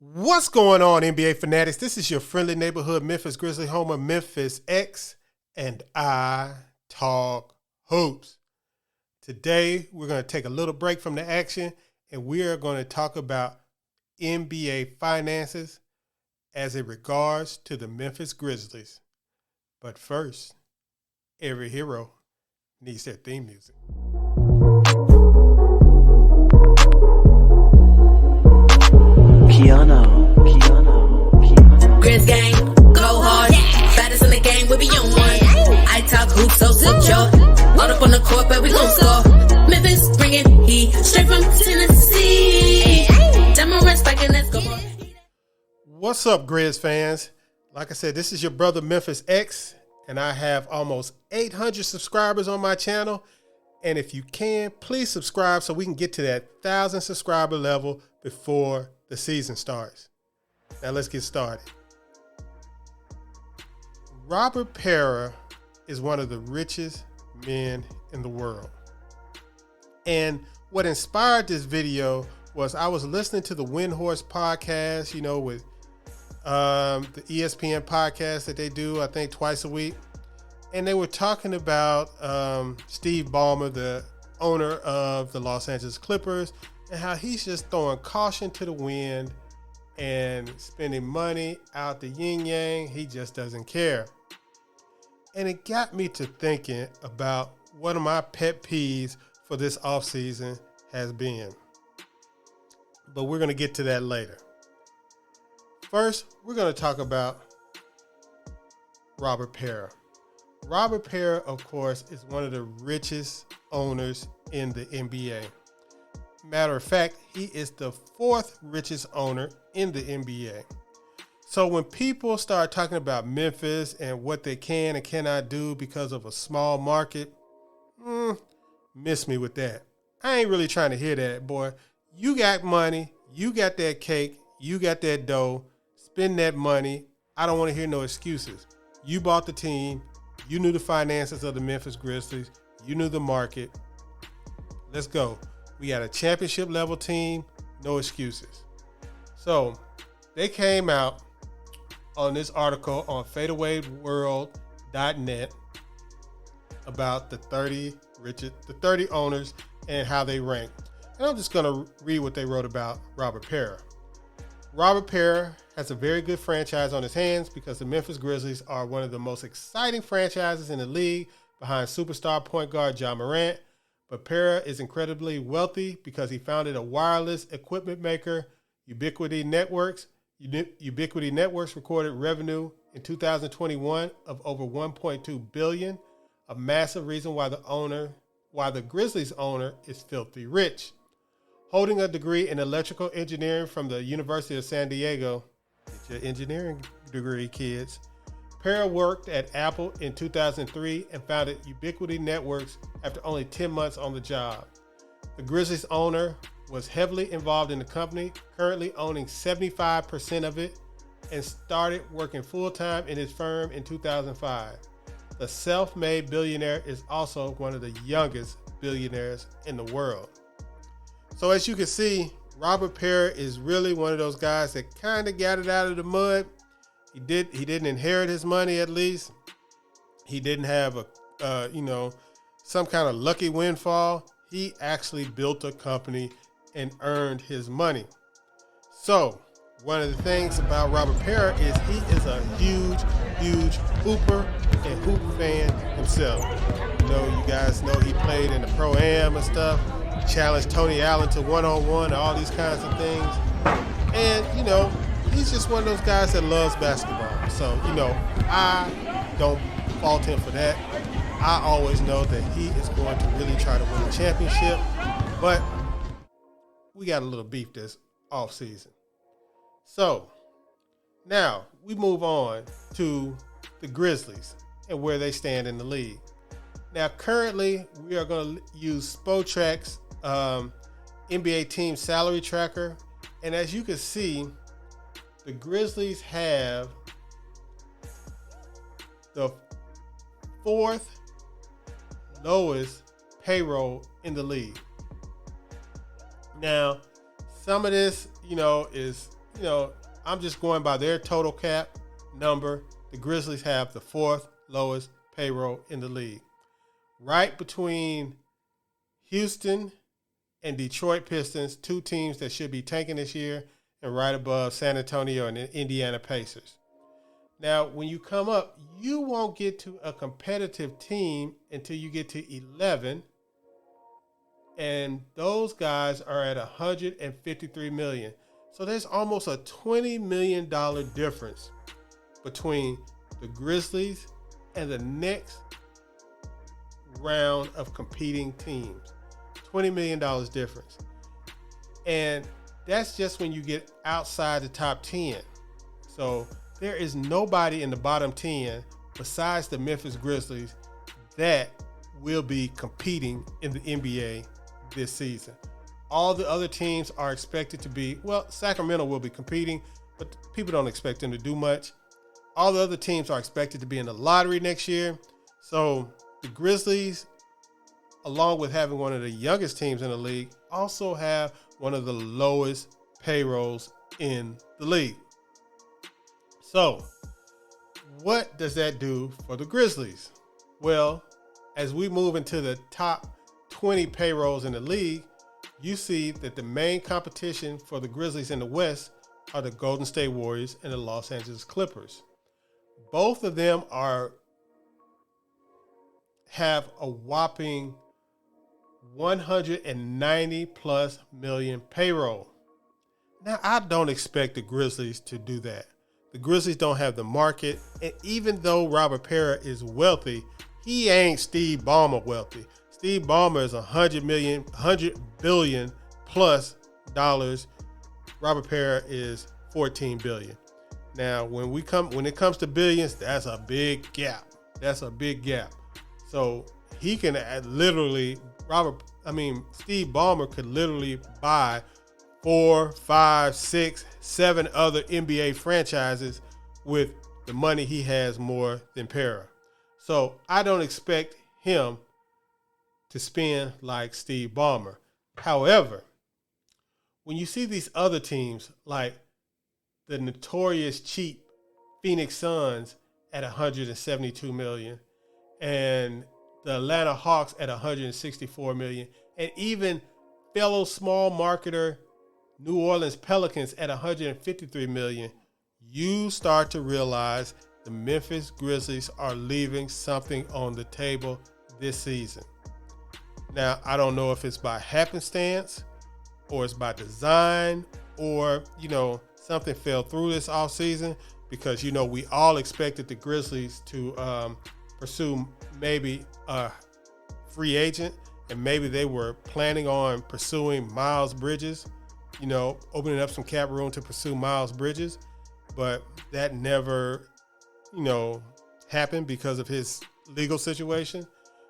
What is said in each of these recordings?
What's going on, NBA fanatics? This is your friendly neighborhood Memphis Grizzly homer, Memphis X, and I talk hoops. Today, we're going to take a little break from the action, and we are going to talk about NBA finances as it regards to the Memphis Grizzlies. But first, every hero needs their theme music. KeyAno. Grizz gang, go hard. Baddest in the game, we be on one. I talk hoops, so secure. All up on the court, but we gon' score. Memphis bringing heat straight from Tennessee. Demo respect and let's go. What's up, Grizz fans? Like I said, this is your brother Memphis X, and I have almost 800 subscribers on my channel. And if you can, please subscribe so we can get to that 1,000 subscriber level before the season starts. Now let's get started. Robert Pera is one of the richest men in the world. And what inspired this video was I was listening to the Windhorse podcast, with the ESPN podcast that they do, I think twice a week. And they were talking about Steve Ballmer, the owner of the Los Angeles Clippers, and how he's just throwing caution to the wind and spending money out the yin yang. He just doesn't care. And it got me to thinking about one of my pet peeves for this offseason has been. But we're going to get to that later. First, we're going to talk about Robert Pera. Robert Pera, of course, is one of the richest owners in the NBA. Matter of fact, he is the fourth richest owner in the NBA. So when people start talking about Memphis and what they can and cannot do because of a small market, miss me with that. I ain't really trying to hear that, boy. You got money, you got that cake, you got that dough, spend that money. I don't want to hear no excuses. You bought the team, you knew the finances of the Memphis Grizzlies, you knew the market. Let's go. We got a championship level team, no excuses. So they came out on this article on fadeawayworld.net about the 30 owners and how they rank. And I'm just going to read what they wrote about Robert Pera. Robert Pera has a very good franchise on his hands because the Memphis Grizzlies are one of the most exciting franchises in the league behind superstar point guard Ja Morant. But Pera is incredibly wealthy because he founded a wireless equipment maker, Ubiquiti Networks. Ubiquiti Networks recorded revenue in 2021 of over $1.2 billion, a massive reason why the Grizzlies owner is filthy rich. Holding a degree in electrical engineering from the University of San Diego, get your engineering degree, kids. Pera worked at Apple in 2003 and founded Ubiquiti Networks after only 10 months on the job. The Grizzlies owner was heavily involved in the company, currently owning 75% of it, and started working full-time in his firm in 2005. The self-made billionaire is also one of the youngest billionaires in the world. So as you can see, Robert Pera is really one of those guys that kind of got it out of the mud. He didn't inherit his money, at least. He didn't have some kind of lucky windfall. He actually built a company and earned his money. So one of the things about Robert Pera is he is a huge hooper and hoop fan himself. You guys know he played in the Pro-Am and stuff. He challenged Tony Allen to one-on-one and all these kinds of things. And, he's just one of those guys that loves basketball. So, I don't fault him for that. I always know that he is going to really try to win the championship. But we got a little beef this offseason. So, now we move on to the Grizzlies and where they stand in the league. Now, currently, we are going to use Spotrac's NBA team salary tracker. And as you can see, the Grizzlies have the fourth lowest payroll in the league. Now, some of this, is, I'm just going by their total cap number. The Grizzlies have the 4th lowest payroll in the league. Right between Houston and Detroit Pistons, 2 teams that should be tanking this year, and right above San Antonio and the Indiana Pacers. Now, when you come up, you won't get to a competitive team until you get to 11, and those guys are at $153 million. So there's almost a $20 million difference between the Grizzlies and the next round of competing teams. $20 million difference. And that's just when you get outside the top 10. So there is nobody in the bottom 10 besides the Memphis Grizzlies that will be competing in the NBA this season. All the other teams are expected to be, Sacramento will be competing, but people don't expect them to do much. All the other teams are expected to be in the lottery next year. So the Grizzlies, along with having one of the youngest teams in the league, also have one of the lowest payrolls in the league. So what does that do for the Grizzlies? Well, as we move into the top 20 payrolls in the league, you see that the main competition for the Grizzlies in the West are the Golden State Warriors and the Los Angeles Clippers. Both of them have a whopping 190 plus million payroll. Now, I don't expect the Grizzlies to do that. The Grizzlies don't have the market, and even though Robert Pera is wealthy, he ain't Steve Ballmer wealthy. Steve Ballmer is $100 billion plus dollars. Robert Pera is $14 billion. Now, when it comes to billions, that's a big gap. So he can Steve Ballmer could literally buy 4, 5, 6, 7 other NBA franchises with the money he has more than Pera. So I don't expect him to spend like Steve Ballmer. However, when you see these other teams like the notorious cheap Phoenix Suns at $172 million and the Atlanta Hawks at $164 million, and even fellow small marketer New Orleans Pelicans at $153 million, you start to realize the Memphis Grizzlies are leaving something on the table this season. Now, I don't know if it's by happenstance or it's by design or, something fell through this offseason because, we all expected the Grizzlies to pursue maybe a free agent, and maybe they were planning on pursuing Miles Bridges, opening up some cap room to pursue Miles Bridges, but that never, happened because of his legal situation.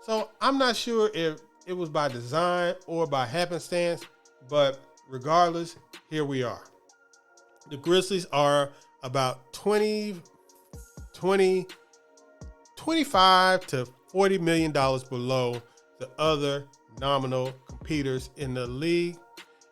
So I'm not sure if it was by design or by happenstance, but regardless, here we are. The Grizzlies are about 25 to $40 million below the other nominal competitors in the league.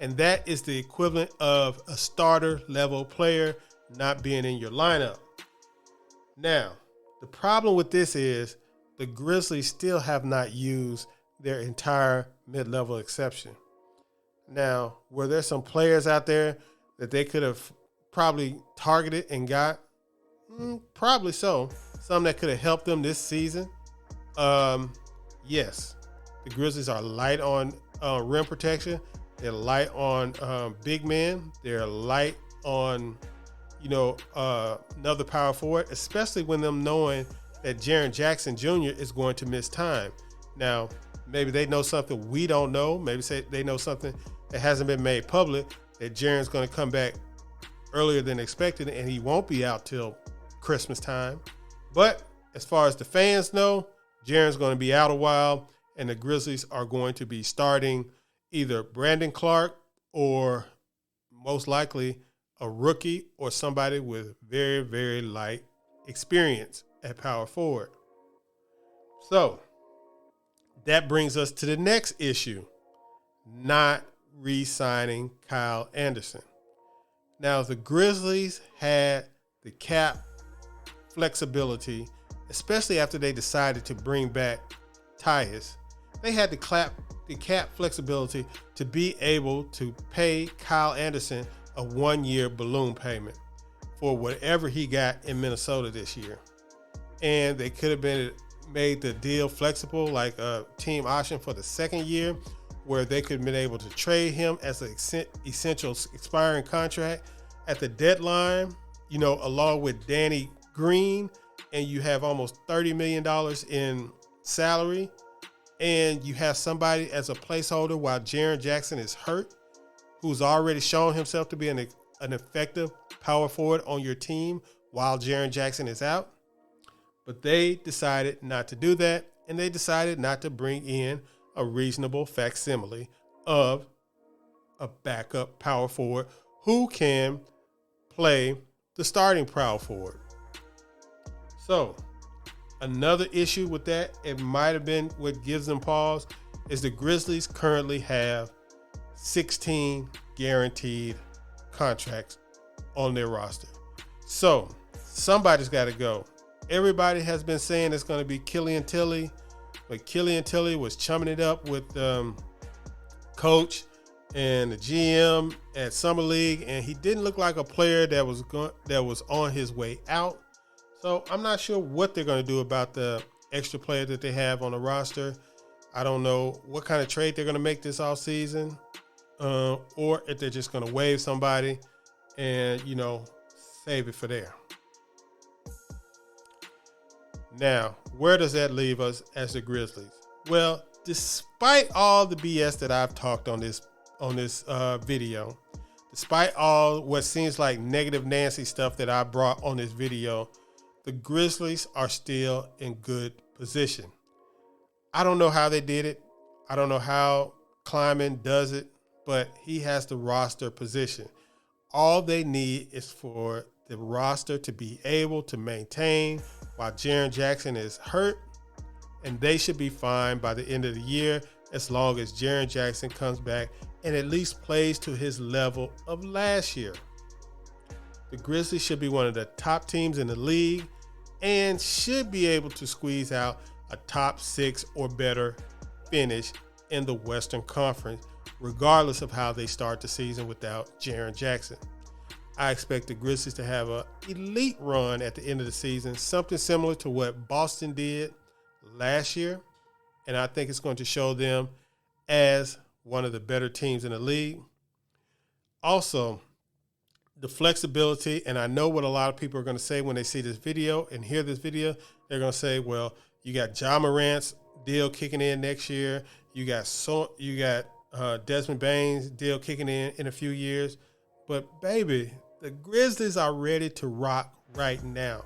And that is the equivalent of a starter level player not being in your lineup. Now, the problem with this is the Grizzlies still have not used their entire mid-level exception. Now, were there some players out there that they could have probably targeted and got? Probably so. Some that could have helped them this season. Yes, the Grizzlies are light on rim protection. They're light on big men. They're light on, another power forward, especially when them knowing that Jaren Jackson Jr. is going to miss time. Now, maybe they know something we don't know. Maybe they know something that hasn't been made public, that Jaren's going to come back earlier than expected, and he won't be out till Christmas time. But as far as the fans know, Jaren's going to be out a while, and the Grizzlies are going to be starting either Brandon Clark or most likely a rookie or somebody with very, very light experience at power forward. So that brings us to the next issue, not re-signing Kyle Anderson. Now, the Grizzlies had the cap flexibility, especially after they decided to bring back Tyus. They had the cap flexibility to be able to pay Kyle Anderson a 1-year balloon payment for whatever he got in Minnesota this year. And they could have made the deal flexible, like a team option for the second year, where they could have been able to trade him as an essential expiring contract at the deadline, along with Danny Green, and you have almost $30 million in salary, and you have somebody as a placeholder while Jaren Jackson is hurt, who's already shown himself to be an effective power forward on your team while Jaren Jackson is out. But they decided not to do that, and they decided not to bring in a reasonable facsimile of a backup power forward who can play the starting power forward. So another issue with that, it might have been what gives them pause, is the Grizzlies currently have 16 guaranteed contracts on their roster. So somebody's got to go. Everybody has been saying it's going to be Killian Tillie, but Killian Tillie was chumming it up with coach and the GM at Summer League, and he didn't look like a player that was on his way out. So I'm not sure what they're going to do about the extra player that they have on the roster. I don't know what kind of trade they're going to make this offseason, or if they're just going to waive somebody and, save it for there. Now, where does that leave us as the Grizzlies? Well, despite all the BS that I've talked on this video, despite all what seems like negative Nancy stuff that I brought on this video, the Grizzlies are still in good position. I don't know how they did it. I don't know how Kleiman does it, but he has the roster position. All they need is for the roster to be able to maintain while Jaren Jackson is hurt, and they should be fine by the end of the year as long as Jaren Jackson comes back and at least plays to his level of last year. The Grizzlies should be one of the top teams in the league and should be able to squeeze out a top 6 or better finish in the Western Conference, regardless of how they start the season without Jaren Jackson. I expect the Grizzlies to have an elite run at the end of the season, something similar to what Boston did last year, and I think it's going to show them as one of the better teams in the league. Also, the flexibility, and I know what a lot of people are going to say when they see this video and hear this video. They're going to say, well, you got Ja Morant's deal kicking in next year. You got Desmond Bane's deal kicking in a few years. But, baby, the Grizzlies are ready to rock right now.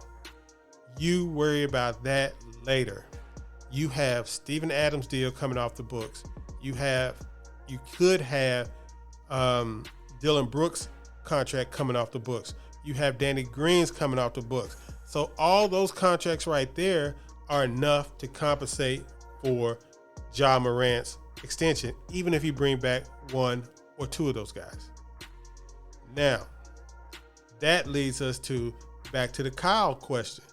You worry about that later. You have Steven Adams' deal coming off the books. You could have Dylan Brooks' contract coming off the books. You have Danny Green's coming off the books. So all those contracts right there are enough to compensate for Ja Morant's extension, even if you bring back 1 or 2 of those guys. Now, that leads us back to the Kyle question.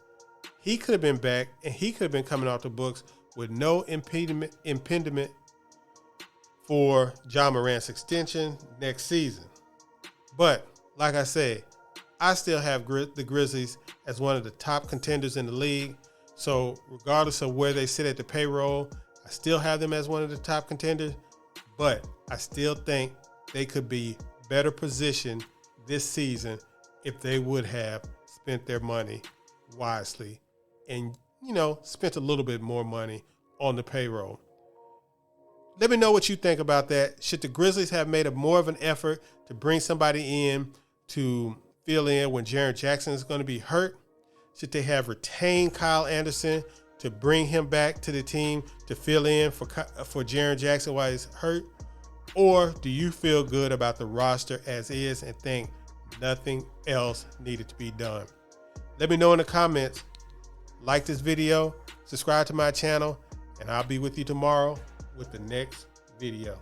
He could have been back, and he could have been coming off the books with no impediment for Ja Morant's extension next season. But, like I said, I still have the Grizzlies as one of the top contenders in the league. So, regardless of where they sit at the payroll, I still have them as one of the top contenders. But I still think they could be better positioned this season if they would have spent their money wisely and, spent a little bit more money on the payroll. Let me know what you think about that. Should the Grizzlies have made more of an effort to bring somebody in to fill in when Jaren Jackson is going to be hurt? Should they have retained Kyle Anderson to bring him back to the team to fill in for Jaren Jackson while he's hurt? Or do you feel good about the roster as is and think nothing else needed to be done? Let me know in the comments. Like this video, subscribe to my channel, and I'll be with you tomorrow with the next video.